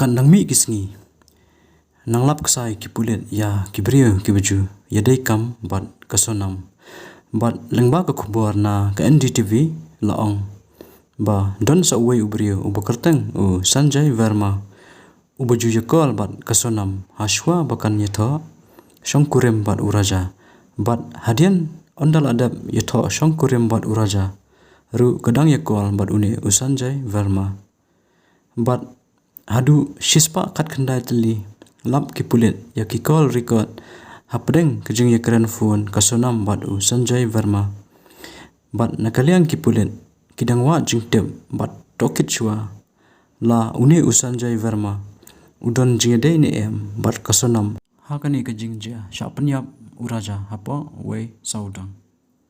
Kandang mi kisngi nang lap ksai kipulet ya kibrio kibaju ya dei kam bat kasonam bat lengba ka khubor na ka NDTV laong ba don sa uwei ubrio ubakarteng u Sanjay Verma ubaju yakol bat kasonam hashwa bakan yatho shongkurem bat uraja bat hadian ondal adab yatho shongkurem bat uraja ru kadang yakol bat une u Sanjay Verma bat hadu shispa kat khandai tali lap kipulet ya kikol record hapdeng kejing yakran phone kasonam bat u Sanjay Verma bat nakaliang kipulet kidangwa jingtem bat tokit chua la une u Sanjay Verma udon jingdei ne em bat kasonam hakani kejing ja shapanyap uraja hapo we saudang